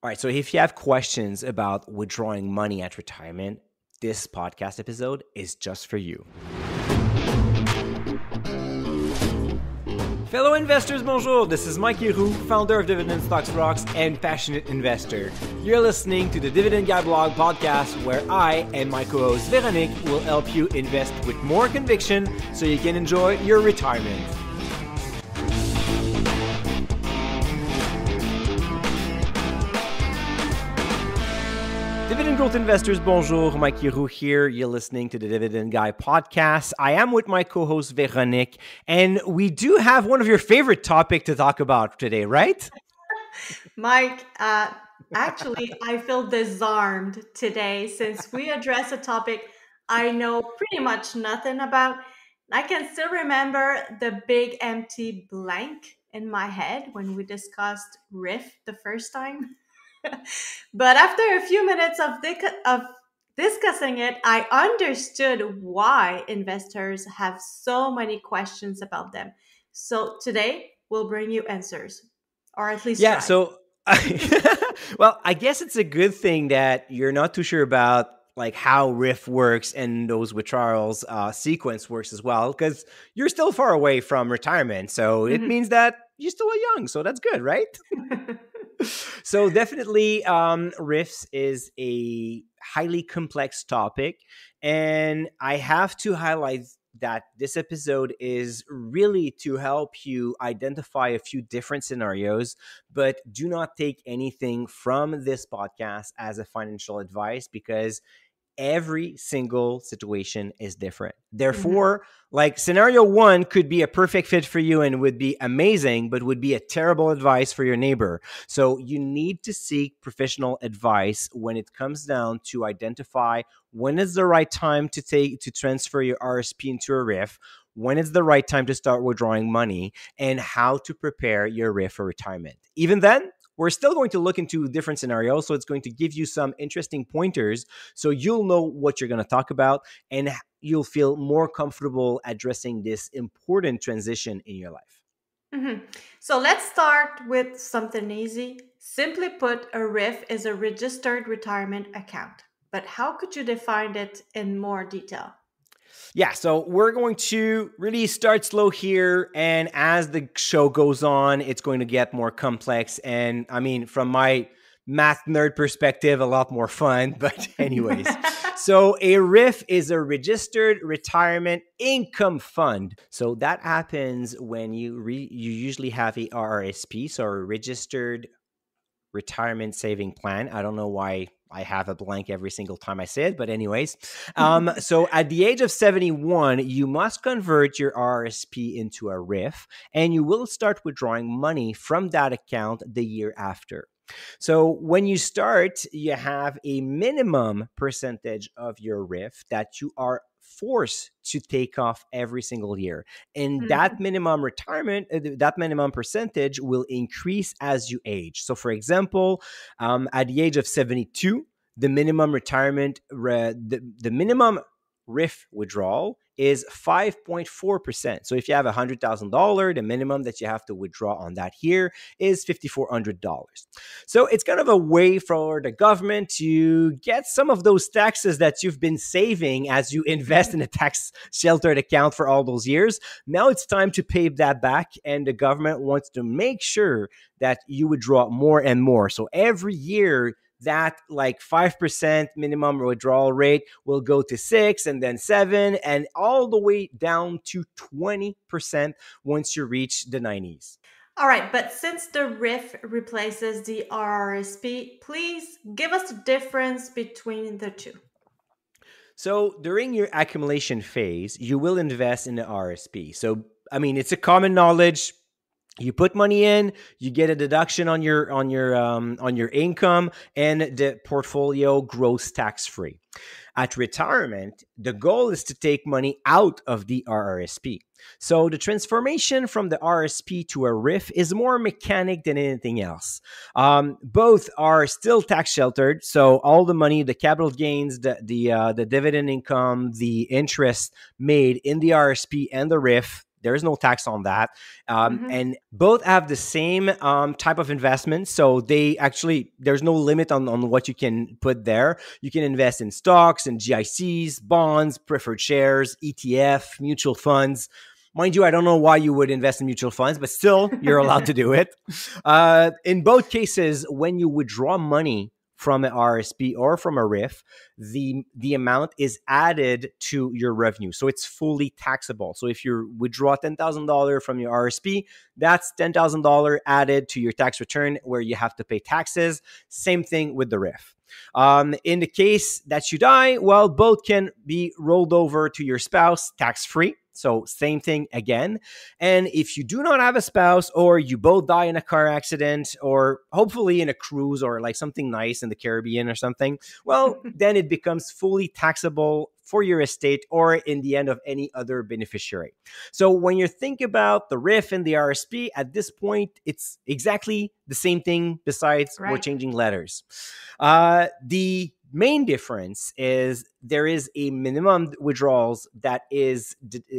All right, so if you have questions about withdrawing money at retirement, this podcast episode is just for you. Fellow investors, bonjour. This is Mike Leroux, founder of Dividend Stocks Rocks and passionate investor. You're listening to the Dividend Guy blog podcast where I and my co-host Véronique will help you invest with more conviction so you can enjoy your retirement. Dividend Growth Investors, bonjour. Mike Leroux here. You're listening to the Dividend Guy podcast. I am with my co-host Véronique, and we do have one of your favorite topics to talk about today, right? Mike, actually, I feel disarmed today since we address a topic I know pretty much nothing about. I can still remember the big empty blank in my head when we discussed RRIF the first time. But after a few minutes of discussing it, I understood why investors have so many questions about them. So today, we'll bring you answers, or at least try. Well, I guess it's a good thing that you're not too sure about like how RRIF works and those withdrawals sequence works as well, because you're still far away from retirement. So it means that you're still young. So that's good, right? So definitely RRIFs is a highly complex topic. And I have to highlight that this episode is really to help you identify a few different scenarios, but do not take anything from this podcast as a financial advice because every single situation is different. Therefore, like scenario one could be a perfect fit for you and would be amazing, but would be a terrible advice for your neighbor. So you need to seek professional advice when it comes down to identify when is the right time to transfer your RSP into a RRIF, when is the right time to start withdrawing money, and how to prepare your RRIF for retirement. Even then, we're still going to look into different scenarios, so it's going to give you some interesting pointers so you'll know what you're going to talk about and you'll feel more comfortable addressing this important transition in your life. So let's start with something easy. Simply put, a RRIF is a registered retirement account. But how could you define it in more detail? Yeah, so we're going to really start slow here. And as the show goes on, it's going to get more complex. And I mean, from my math nerd perspective, a lot more fun. But anyways, so a RRIF is a registered retirement income fund. So that happens when you usually have a RRSP, so a registered retirement saving plan. I don't know why I have a blank every single time I say it, but anyways. So at the age of 71, you must convert your RSP into a RRIF, and you will start withdrawing money from that account the year after. So when you start, you have a minimum percentage of your RRIF that you are forced to take off every single year. And that minimum that minimum percentage will increase as you age. So for example, at the age of 72, the minimum the minimum RRIF withdrawal is 5.4%. So if you have $100,000, the minimum that you have to withdraw on that year is $5,400. So it's kind of a way for the government to get some of those taxes that you've been saving as you invest in a tax sheltered account for all those years. Now it's time to pay that back, and the government wants to make sure that you withdraw more and more. So every year, that like 5% minimum withdrawal rate will go to 6 and then 7 and all the way down to 20% once you reach the 90s. All right, but since the RRIF replaces the RRSP, please give us the difference between the two. So during your accumulation phase, you will invest in the RSP. So, I mean, it's a common knowledge. You put money in, you get a deduction on your income, and the portfolio grows tax-free. At retirement, the goal is to take money out of the RRSP. So the transformation from the RSP to a RRIF is more mechanic than anything else. Both are still tax sheltered, so all the money, the capital gains, the dividend income, the interest made in the RSP and the RRIF, There is no tax on that. Mm-hmm. And both have the same type of investment. So they actually, there's no limit on what you can put there. You can invest in stocks and GICs, bonds, preferred shares, ETF, mutual funds. Mind you, I don't know why you would invest in mutual funds, but still, you're allowed to do it. In both cases, when you withdraw money from an RSP or from a RIF, the amount is added to your revenue. So it's fully taxable. So if you withdraw $10,000 from your RSP, that's $10,000 added to your tax return where you have to pay taxes. Same thing with the RIF. In the case that you die, well, both can be rolled over to your spouse tax-free. So same thing again. And if you do not have a spouse, or you both die in a car accident, or hopefully in a cruise or like something nice in the Caribbean or something, well, then it becomes fully taxable for your estate or in the end of any other beneficiary. So when you think about the RIF and the RSP, at this point, it's exactly the same thing besides we're Right. changing letters. The main difference is there is a minimum withdrawals that is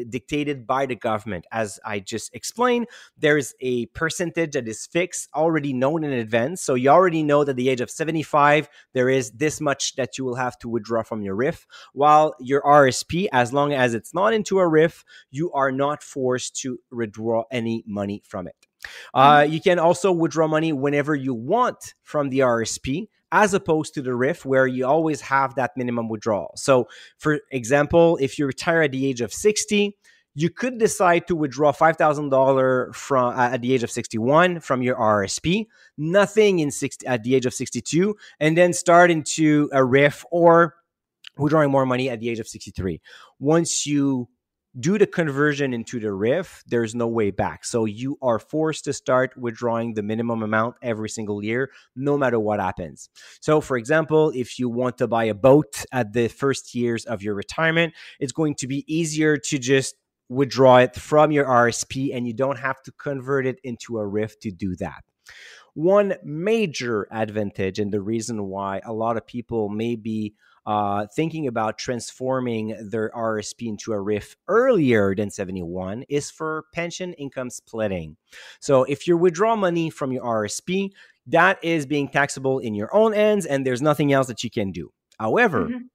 dictated by the government. As I just explained, there's a percentage that is fixed, already known in advance. So you already know that at the age of 75, there is this much that you will have to withdraw from your RIF, while your RSP, as long as it's not into a RIF, you are not forced to withdraw any money from it. Mm-hmm. You can also withdraw money whenever you want from the RSP, as opposed to the RIF, where you always have that minimum withdrawal. So, for example, if you retire at the age of 60, you could decide to withdraw $5,000 from at the age of 61 from your RSP, nothing at the age of 62, and then start into a RIF or withdrawing more money at the age of 63. Once you do the conversion into the RIF, there's no way back. So you are forced to start withdrawing the minimum amount every single year, no matter what happens. So for example, if you want to buy a boat at the first years of your retirement, it's going to be easier to just withdraw it from your RSP, and you don't have to convert it into a RIF to do that. One major advantage, and the reason why a lot of people may be thinking about transforming their RSP into a RIF earlier than 71, is for pension income splitting. So if you withdraw money from your RSP, that is being taxable in your own ends, and there's nothing else that you can do. However, Mm-hmm.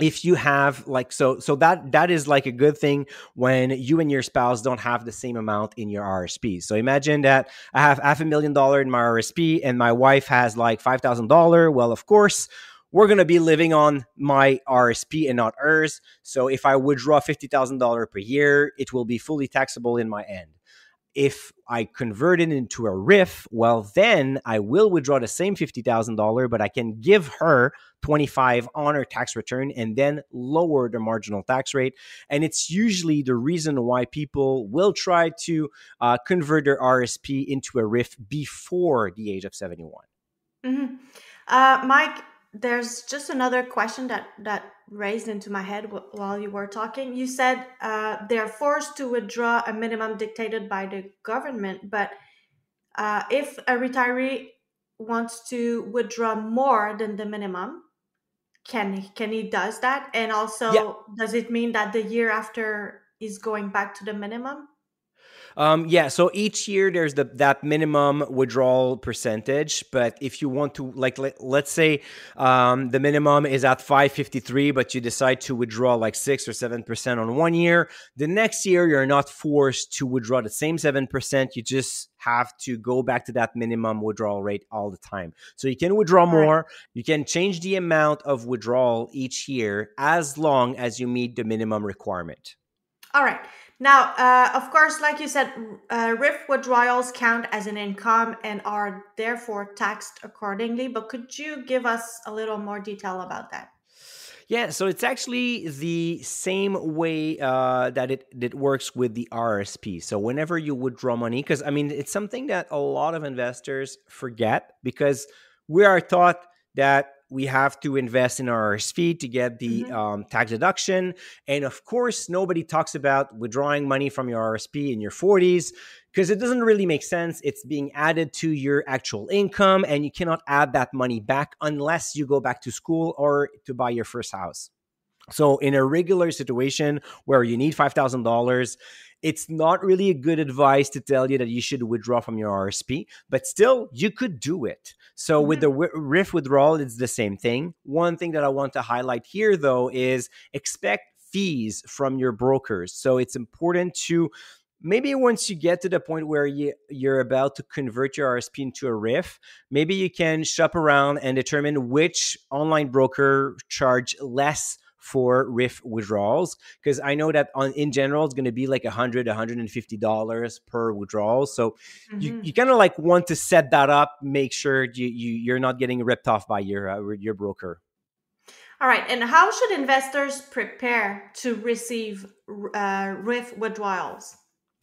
if you have like so that is like a good thing when you and your spouse don't have the same amount in your RSP. So imagine that I have $500,000 in my RSP and my wife has like $5,000. Well, of course, we're going to be living on my RSP and not hers. So if I withdraw $50,000 per year, it will be fully taxable in my end. If I convert it into a RIF, well, then I will withdraw the same $50,000, but I can give her 25 on her tax return and then lower the marginal tax rate. And it's usually the reason why people will try to convert their RSP into a RIF before the age of 71. Mm-hmm. Mike, there's just another question that raised into my head while you were talking. You said they're forced to withdraw a minimum dictated by the government, but if a retiree wants to withdraw more than the minimum, can he does that? And Yeah. also, does it mean that the year after is going back to the minimum? Yeah, so each year there's that minimum withdrawal percentage, but if you want to, like, let's say the minimum is at 553, but you decide to withdraw like 6 or 7% on one year, the next year you're not forced to withdraw the same 7%. You just have to go back to that minimum withdrawal rate all the time. So you can withdraw All right. more, you can change the amount of withdrawal each year as long as you meet the minimum requirement. All right. Now, of course, like you said, RIF withdrawals count as an income and are therefore taxed accordingly. But could you give us a little more detail about that? Yeah, so it's actually the same way that it works with the RSP. So whenever you withdraw money, because I mean, it's something that a lot of investors forget because we are taught that we have to invest in our RSP to get the Mm-hmm. tax deduction. And of course, nobody talks about withdrawing money from your RSP in your 40s because it doesn't really make sense. It's being added to your actual income, and you cannot add that money back unless you go back to school or to buy your first house. So in a regular situation where you need $5,000, It's not really a good advice to tell you that you should withdraw from your RSP, but still, you could do it. So with the Mhm. RRIF withdrawal, it's the same thing. One thing that I want to highlight here, though, is expect fees from your brokers. So it's important to maybe once you get to the point where you're about to convert your RSP into a RIF, maybe you can shop around and determine which online broker charge less for RRIF withdrawals, because I know that in general it's going to be like $150 per withdrawal. So you Mhm. kind of like want to set that up, make sure you're not getting ripped off by your broker. All right. And how should investors prepare to receive RIF withdrawals?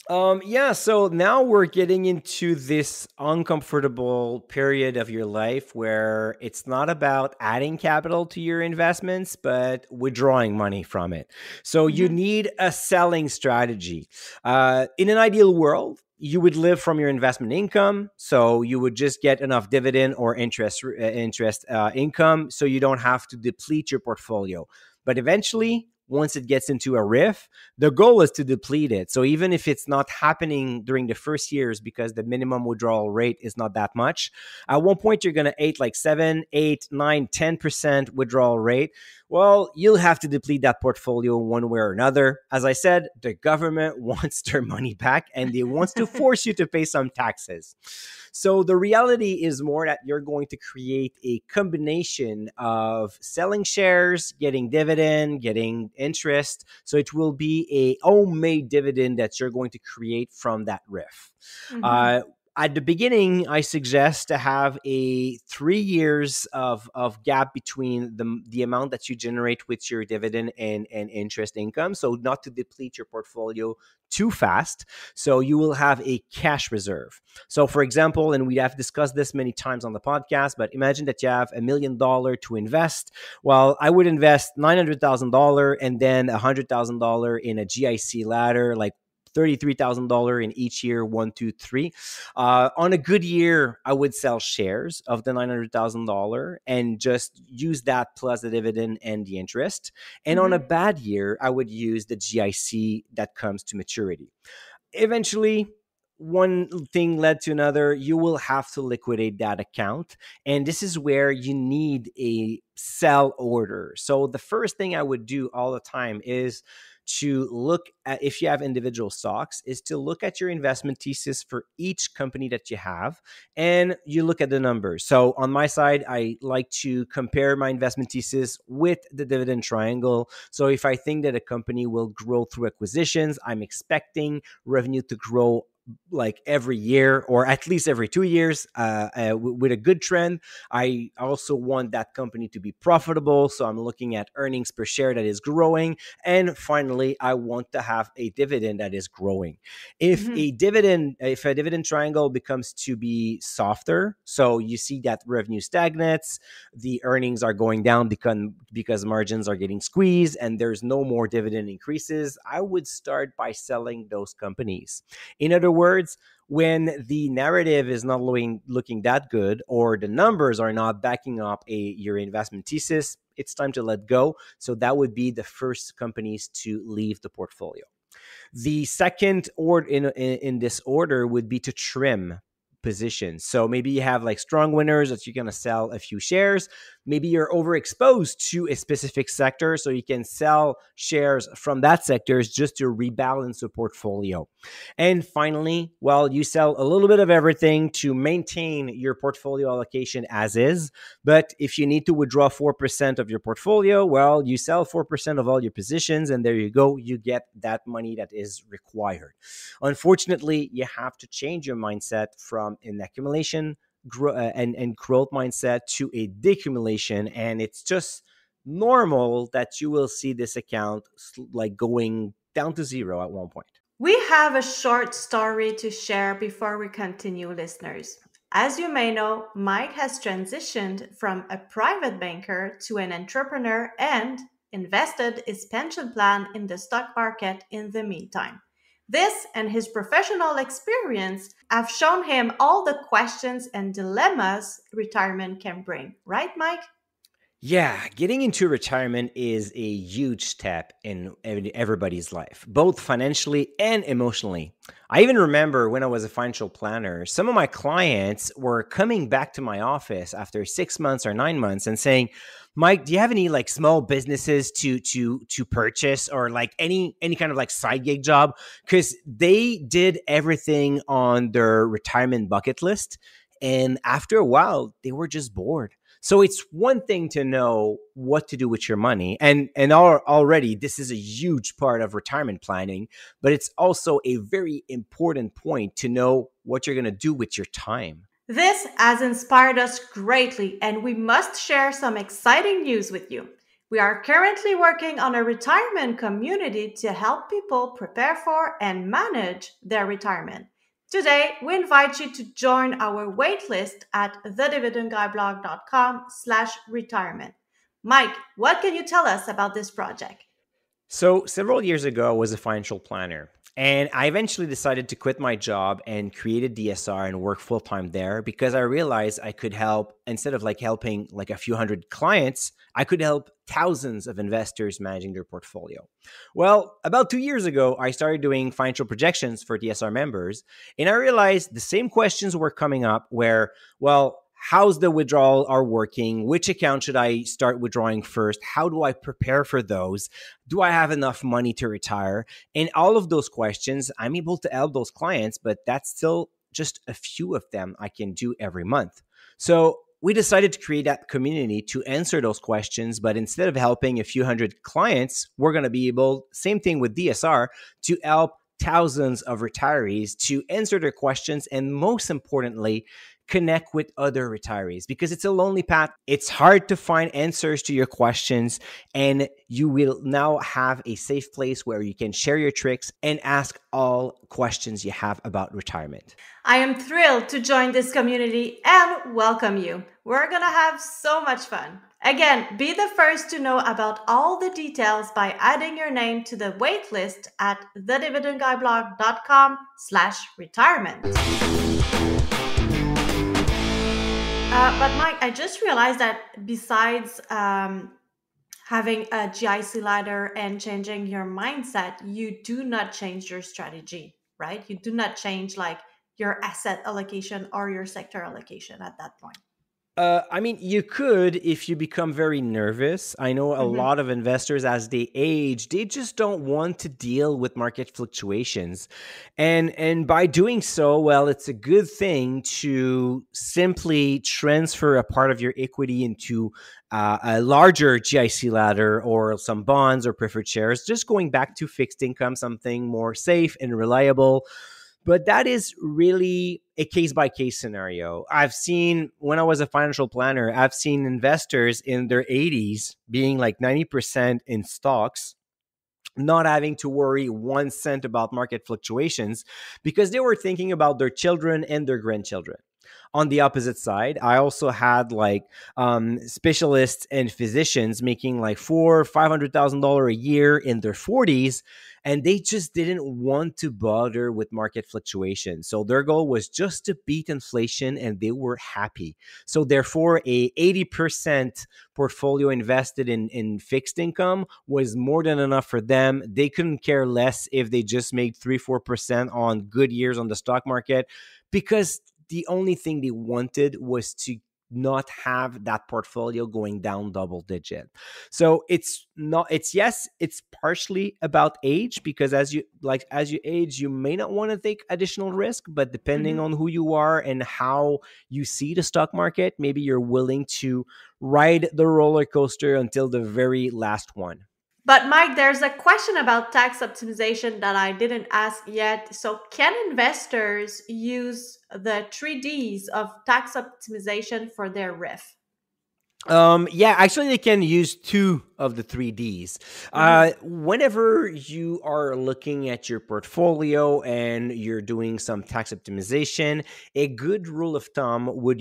Yeah, so now we're getting into this uncomfortable period of your life where it's not about adding capital to your investments, but withdrawing money from it. So you Mhm. need a selling strategy. In an ideal world, you would live from your investment income, so you would just get enough dividend or interest income, so you don't have to deplete your portfolio. But eventually, once it gets into a RIF, the goal is to deplete it. So even if it's not happening during the first years because the minimum withdrawal rate is not that much, at one point you're going to eat like 7, 8, 9, 10% withdrawal rate. Well, you'll have to deplete that portfolio one way or another. As I said, the government wants their money back and they wants to force you to pay some taxes. So the reality is more that you're going to create a combination of selling shares, getting dividend, getting interest. So it will be a homemade dividend that you're going to create from that RIF. Mhm. Uh, at the beginning, I suggest to have a 3 years of gap between the amount that you generate with your dividend and interest income. So not to deplete your portfolio too fast. So you will have a cash reserve. So for example, and we have discussed this many times on the podcast, but imagine that you have $1 million to invest. Well, I would invest $900,000 and then $100,000 in a GIC ladder, like $33,000 in each year, one, two, three. On a good year, I would sell shares of the $900,000 and just use that plus the dividend and the interest. And on a Mhm. bad year, I would use the GIC that comes to maturity. Eventually, one thing led to another. You will have to liquidate that account. And this is where you need a sell order. So, the first thing I would do all the time is to look at, if you have individual stocks, is to look at your investment thesis for each company that you have and you look at the numbers. So on my side, I like to compare my investment thesis with the dividend triangle. So if I think that a company will grow through acquisitions, I'm expecting revenue to grow like every year or at least every 2 years with a good trend. I also want that company to be profitable. So I'm looking at earnings per share that is growing. And finally, I want to have a dividend that is growing. Mhm. If a dividend triangle becomes to be softer, so you see that revenue stagnates, the earnings are going down because margins are getting squeezed and there's no more dividend increases, I would start by selling those companies. In other words, when the narrative is not looking that good or the numbers are not backing up your investment thesis, it's time to let go. So that would be the first companies to leave the portfolio. The second order in this order would be to trim positions. So maybe you have like strong winners that you're going to sell a few shares. Maybe you're overexposed to a specific sector, so you can sell shares from that sector just to rebalance the portfolio. And finally, well, you sell a little bit of everything to maintain your portfolio allocation as is. But if you need to withdraw 4% of your portfolio, well, you sell 4% of all your positions, and there you go. You get that money that is required. Unfortunately, you have to change your mindset from an accumulation and growth mindset to a decumulation. And it's just normal that you will see this account like going down to zero at one point. We have a short story to share before we continue, listeners. As you may know, Mike has transitioned from a private banker to an entrepreneur and invested his pension plan in the stock market in the meantime. This and his professional experience have shown him all the questions and dilemmas retirement can bring, right, Mike? Yeah, getting into retirement is a huge step in everybody's life, both financially and emotionally. I even remember when I was a financial planner, some of my clients were coming back to my office after 6 months or 9 months and saying, "Mike, do you have any like small businesses to purchase or like any kind of like side gig job?" Because they did everything on their retirement bucket list, and after a while, they were just bored. So it's one thing to know what to do with your money, and already this is a huge part of retirement planning, but it's also a very important point to know what you're going to do with your time. This has inspired us greatly, and we must share some exciting news with you. We are currently working on a retirement community to help people prepare for and manage their retirement. Today, we invite you to join our waitlist at thedividendguyblog.com/retirement. Mike, what can you tell us about this project? So, several years ago, I was a financial planner, and I eventually decided to quit my job and create a DSR and work full time there because I realized I could help, instead of like helping like a few hundred clients, I could help thousands of investors managing their portfolio. Well, about 2 years ago, I started doing financial projections for DSR members, and I realized the same questions were coming up where, well, how's the withdrawal are working? Which account should I start withdrawing first? How do I prepare for those? Do I have enough money to retire? And all of those questions, I'm able to help those clients, but that's still just a few of them I can do every month. So we decided to create that community to answer those questions. But instead of helping a few hundred clients, we're going to be able, same thing with DSR, to help thousands of retirees to answer their questions and most importantly, connect with other retirees because it's a lonely path. It's hard to find answers to your questions, and you will now have a safe place where you can share your tricks and ask all questions you have about retirement. I am thrilled to join this community and welcome you. We're gonna have so much fun. Again, be the first to know about all the details by adding your name to the waitlist at thedividendguyblog.com/retirement. But Mike, I just realized that besides having a GIC ladder and changing your mindset, you do not change your strategy, right? You do not change like your asset allocation or your sector allocation at that point. I mean, you could if you become very nervous. I know a Mhm. lot of investors, as they age, they just don't want to deal with market fluctuations, and by doing so, well, it's a good thing to simply transfer a part of your equity into a larger GIC ladder or some bonds or preferred shares. Just going back to fixed income, something more safe and reliable, but that is really a case by case scenario. I've seen, when I was a financial planner, I've seen investors in their 80s being like 90% in stocks, not having to worry 1 cent about market fluctuations because they were thinking about their children and their grandchildren. On the opposite side, I also had like specialists and physicians making like $400,000-500,000 a year in their 40s, and they just didn't want to bother with market fluctuations. So their goal was just to beat inflation, and they were happy. So therefore, a 80% portfolio invested in fixed income was more than enough for them. They couldn't care less if they just made 3-4% on good years on the stock market because the only thing they wanted was to not have that portfolio going down double digit. So it's not, it's, yes, it's partially about age because as you age, you may not want to take additional risk, but depending Mhm. on who you are and how you see the stock market, maybe you're willing to ride the roller coaster until the very last one. But Mike, there's a question about tax optimization that I didn't ask yet. So, can investors use the 3Ds of tax optimization for their RIF? Yeah, actually, they can use two of the 3Ds. Mhm. Whenever you are looking at your portfolio and you're doing some tax optimization, a good rule of thumb would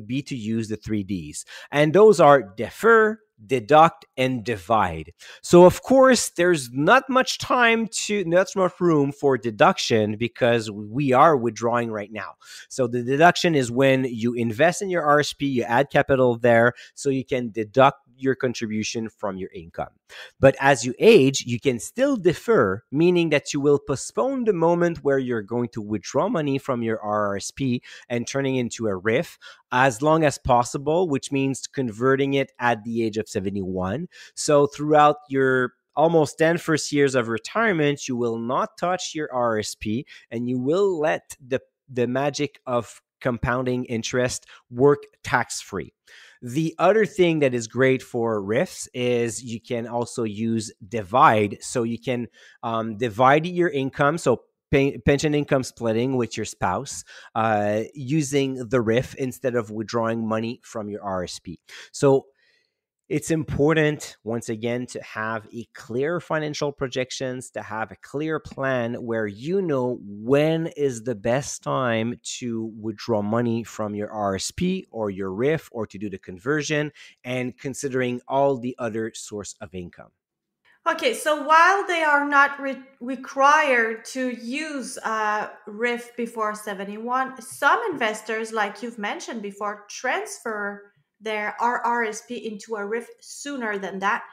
be to use the 3Ds, and those are defer, deduct, and divide. So, of course, there's not much room for deduction because we are withdrawing right now. So the deduction is when you invest in your RSP, you add capital there, so you can deduct your contribution from your income. But as you age, you can still defer, meaning that you will postpone the moment where you're going to withdraw money from your RRSP and turning into a RRIF as long as possible, which means converting it at the age of 71. So throughout your almost 10 first years of retirement, you will not touch your RSP and you will let the magic of compounding interest work tax-free. The other thing that is great for RIFs is you can also use divide. So you can divide your income. So pension income splitting with your spouse using the RIF instead of withdrawing money from your RSP. So it's important, once again, to have a clear financial projections, to have a clear plan where you know when is the best time to withdraw money from your RSP or your RIF or to do the conversion, and considering all the other source of income. Okay, so while they are not required to use RIF before 71, some investors, like you've mentioned before, transfer their RRSP into a RIF sooner than that.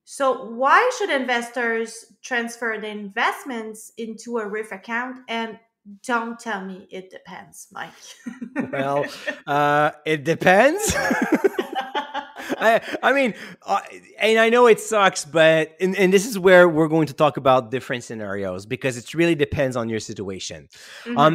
So why should investors transfer the investments into a RIF account? And don't tell me it depends, Mike. Well, it depends. I mean, and I know it sucks, but and this is where we're going to talk about different scenarios because it really depends on your situation.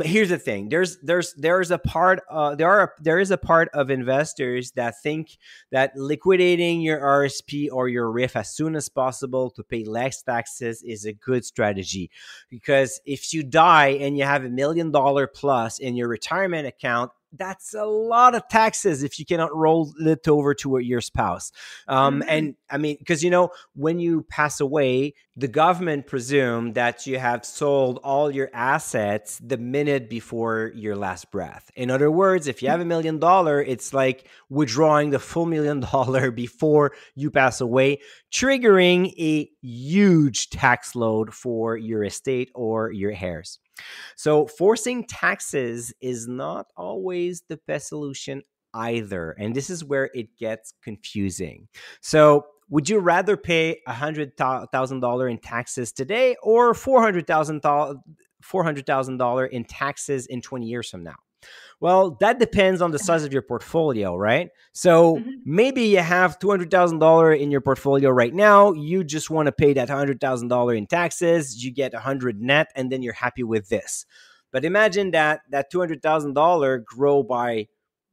Here's the thing: there is a part of investors that think that liquidating your RSP or your RIF as soon as possible to pay less taxes is a good strategy, because if you die and you have $1 million plus in your retirement account, that's a lot of taxes if you cannot roll it over to your spouse. And I mean, because, when you pass away, the government presume that you have sold all your assets the minute before your last breath. In other words, if you have $1 million, it's like withdrawing the full $1 million before you pass away, triggering a huge tax load for your estate or your heirs. So forcing taxes is not always the best solution either. And this is where it gets confusing. So would you rather pay $100,000 in taxes today or $400,000 in taxes in 20 years from now? Well, that depends on the size of your portfolio, right? So maybe you have $200,000 in your portfolio right now. You just want to pay that $100,000 in taxes. You get 100 net, and then you're happy with this. But imagine that $200,000 grow by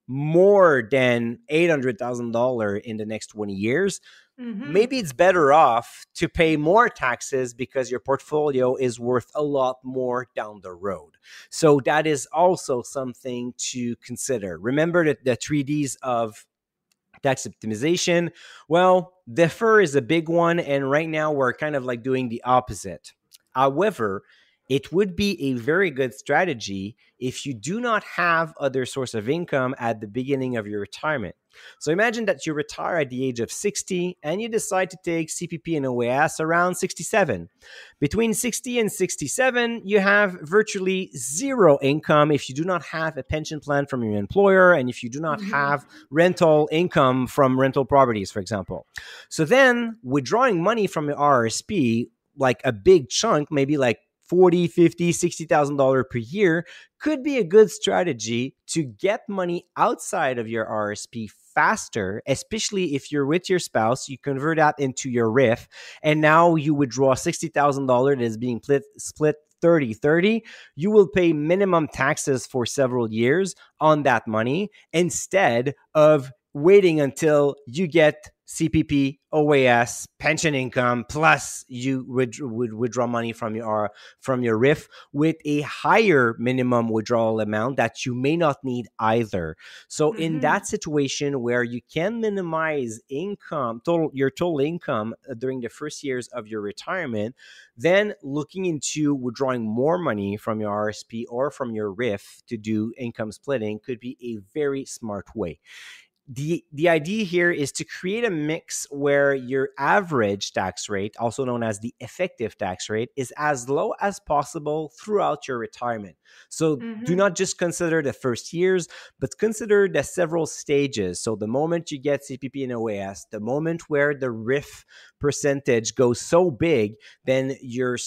more than $800,000 in the next 20 years. Maybe it's better off to pay more taxes because your portfolio is worth a lot more down the road. So that is also something to consider. Remember that the 3Ds of tax optimization. Well, defer is a big one. And right now we're kind of like doing the opposite. However, it would be a very good strategy if you do not have other source of income at the beginning of your retirement. So imagine that you retire at the age of 60 and you decide to take CPP and OAS around 67. Between 60 and 67, you have virtually zero income if you do not have a pension plan from your employer and if you do not have rental income from rental properties, for example. So then withdrawing money from your RSP, like a big chunk, maybe like $40,000, $50,000, $60,000 per year, could be a good strategy to get money outside of your RSP faster, especially if you're with your spouse. You convert that into your RIF, and now you withdraw $60,000 that is being split 30-30. You will pay minimum taxes for several years on that money instead of waiting until you get CPP, OAS, pension income, plus you would withdraw money from your RIF with a higher minimum withdrawal amount that you may not need either. So in that situation where you can minimize your total income during the first years of your retirement, then looking into withdrawing more money from your RSP or from your RIF to do income splitting could be a very smart way. the idea here is to create a mix where your average tax rate, also known as the effective tax rate, is as low as possible throughout your retirement. So do Mm-hmm. not just consider the first years, but consider the several stages. So the moment you get CPP and OAS, the moment where the RIF percentage goes so big, then you're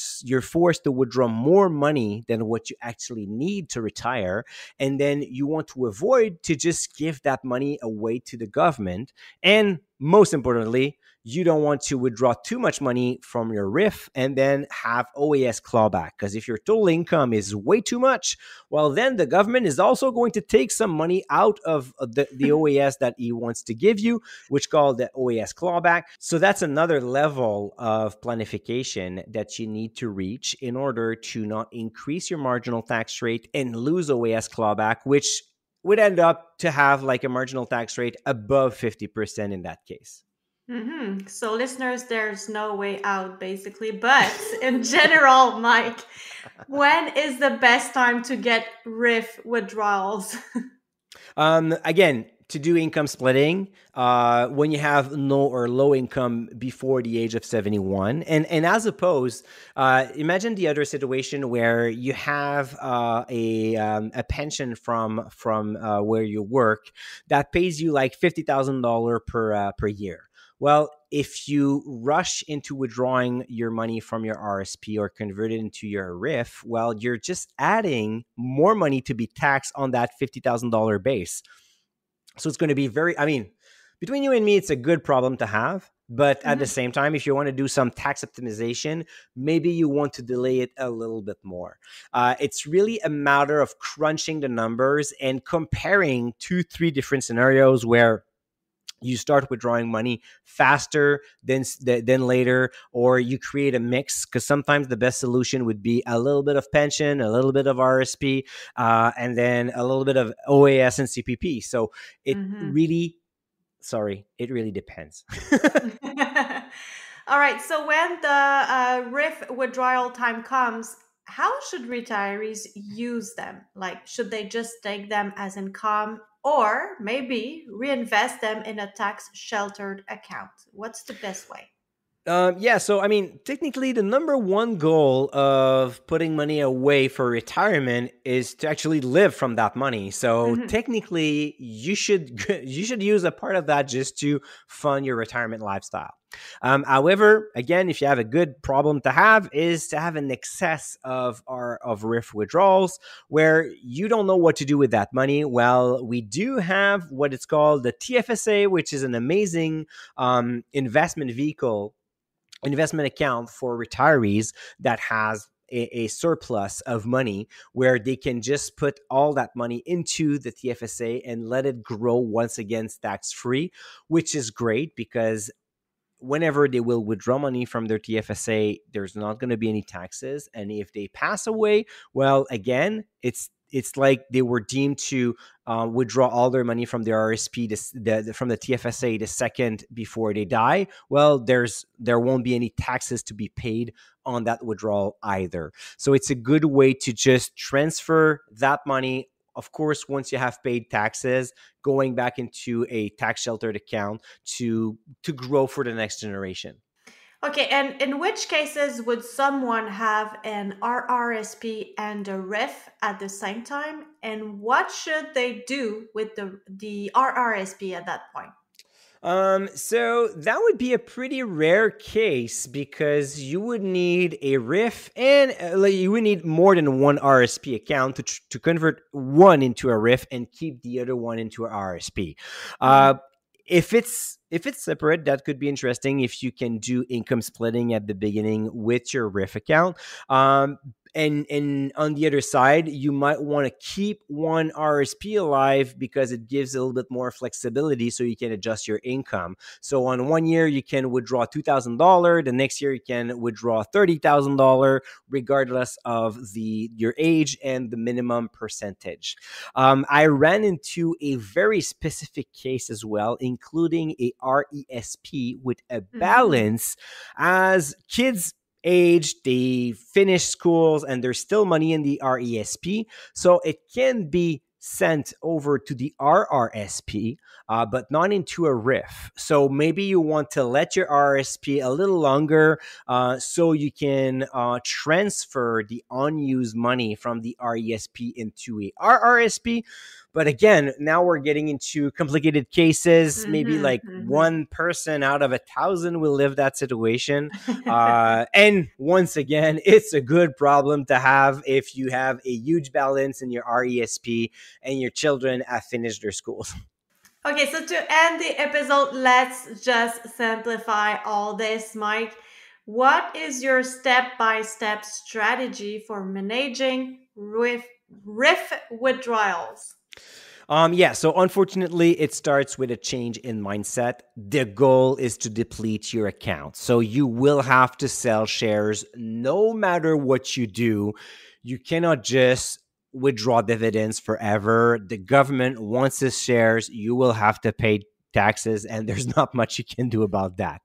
forced to withdraw more money than what you actually need to retire, and then you want to avoid to just give that money away to the government. And most importantly, you don't want to withdraw too much money from your RIF and then have OAS clawback. Because if your total income is way too much, well, then the government is also going to take some money out of the OAS that he wants to give you, which called the OAS clawback. So that's another level of planification that you need to reach in order to not increase your marginal tax rate and lose OAS clawback, which would end up to have like a marginal tax rate above 50% in that case. Mm-hmm. So, listeners, there's no way out, basically. But in general, Mike, when is the best time to get RIF withdrawals? Again, to do income splitting, when you have no or low income before the age of 71, and as opposed, imagine the other situation where you have a pension from where you work that pays you like $50,000 per year. Well, if you rush into withdrawing your money from your RSP or convert it into your RIF, well, you're just adding more money to be taxed on that $50,000 base. So it's going to be between you and me, it's a good problem to have. But at the Mm-hmm. same time, if you want to do some tax optimization, maybe you want to delay it a little bit more. It's really a matter of crunching the numbers and comparing 2, 3 different scenarios where you start withdrawing money faster than later, or you create a mix, because sometimes the best solution would be a little bit of pension, a little bit of RSP, and then a little bit of OAS and CPP. So it Mm-hmm. really, it really depends. All right. So when the RIF withdrawal time comes, how should retirees use them? Like, should they just take them as income or maybe reinvest them in a tax sheltered account? What's the best way? Yeah, so technically, the number one goal of putting money away for retirement is to actually live from that money. So Hmm. technically, you should use a part of that just to fund your retirement lifestyle. However, again, if you have a good problem to have, is to have an excess of RIF withdrawals where you don't know what to do with that money. Well, we do have what it's called the TFSA, which is an amazing investment account for retirees that has a surplus of money where they can just put all that money into the TFSA and let it grow once again tax free, which is great because whenever they will withdraw money from their TFSA, there's not going to be any taxes. And if they pass away, well, again, it's like they were deemed to withdraw all their money from their RSP from the TFSA the second before they die. Well, there won't be any taxes to be paid on that withdrawal either. So it's a good way to just transfer that money. Of course, once you have paid taxes, going back into a tax sheltered account to grow for the next generation. Okay, and in which cases would someone have an RRSP and a RIF at the same time? And what should they do with the RRSP at that point? So that would be a pretty rare case because you would need a RIF and you would need more than one RSP account to convert one into a RIF and keep the other one into a RSP. Uh, Mhm. if it's separate, that could be interesting if you can do income splitting at the beginning with your RIF account. And on the other side, you might want to keep one RSP alive because it gives a little bit more flexibility so you can adjust your income. So on one year you can withdraw $2,000, the next year you can withdraw $30,000 regardless of your age and the minimum percentage. I ran into a very specific case as well, including a RESP with a Mhm. balance as kids age, they finish schools, and there's still money in the RESP. So it can be sent over to the RRSP, but not into a RRIF. So maybe you want to let your RRSP a little longer so you can transfer the unused money from the RESP into a RRSP. But again, now we're getting into complicated cases. Maybe like one person out of 1,000 will live that situation. And once again, it's a good problem to have if you have a huge balance in your RESP and your children have finished their schools. Okay, so to end the episode, let's just simplify all this, Mike. What is your step-by-step strategy for managing RRIF withdrawals? So unfortunately, it starts with a change in mindset. The goal is to deplete your account. So you will have to sell shares no matter what you do. You cannot just withdraw dividends forever. The government wants the shares. You will have to pay taxes, and there's not much you can do about that.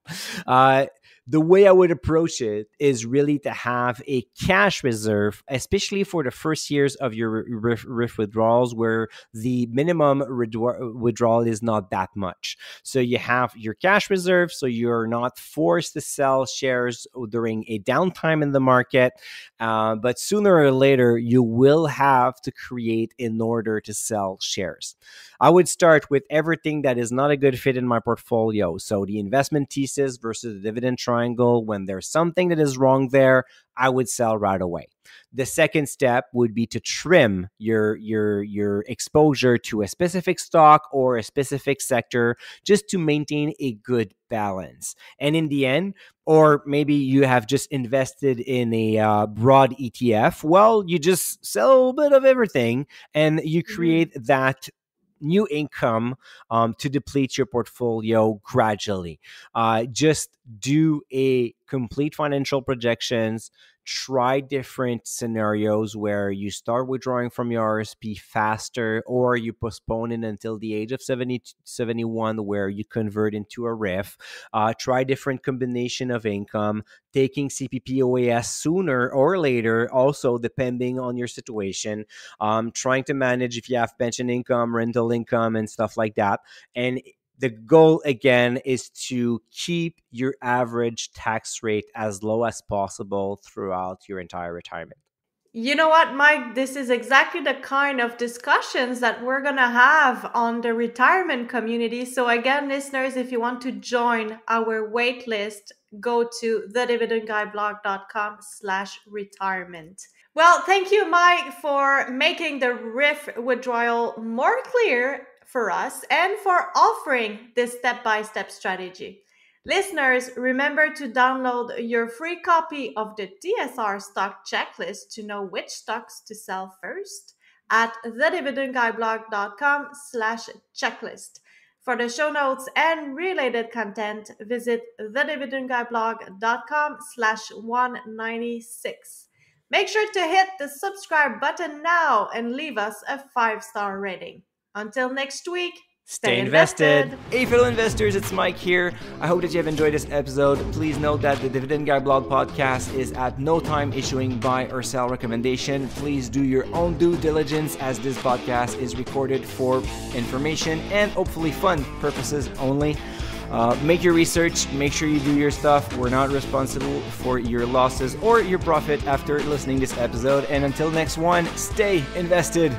The way I would approach it is really to have a cash reserve, especially for the first years of your RRIF withdrawals, where the minimum withdrawal is not that much. So you have your cash reserve, so you're not forced to sell shares during a downtime in the market. But sooner or later, you will have to create in order to sell shares. I would start with everything that is not a good fit in my portfolio. So the investment thesis versus the dividend triangle. When there's something that is wrong there, I would sell right away. The second step would be to trim your exposure to a specific stock or a specific sector just to maintain a good balance. And in the end, or maybe you have just invested in a broad ETF, well, you just sell a little bit of everything and you create that new income to deplete your portfolio gradually. Just do a complete financial projections. Try different scenarios where you start withdrawing from your RSP faster, or you postpone it until the age of 70, 71, where you convert into a RRIF. Try different combination of income, taking CPP/OAS sooner or later, also depending on your situation. Trying to manage if you have pension income, rental income, and stuff like that. And the goal, again, is to keep your average tax rate as low as possible throughout your entire retirement. You know what, Mike? This is exactly the kind of discussions that we're going to have on the retirement community. So again, listeners, if you want to join our wait list, go to thedividendguyblog.com/retirement. Well, thank you, Mike, for making the RRIF withdrawal more clear for us and for offering this step-by-step strategy. Listeners, remember to download your free copy of the TSR stock checklist to know which stocks to sell first at thedividendguyblog.com/checklist. For the show notes and related content, visit thedividendguyblog.com/196. Make sure to hit the subscribe button now and leave us a 5-star rating. Until next week, stay invested. Hey, fellow investors, it's Mike here. I hope that you have enjoyed this episode. Please note that the Dividend Guy Blog podcast is at no time issuing buy or sell recommendation. Please do your own due diligence, as this podcast is recorded for information and hopefully fun purposes only. Make your research, make sure you do your stuff. We're not responsible for your losses or your profit after listening to this episode. And until next one, stay invested.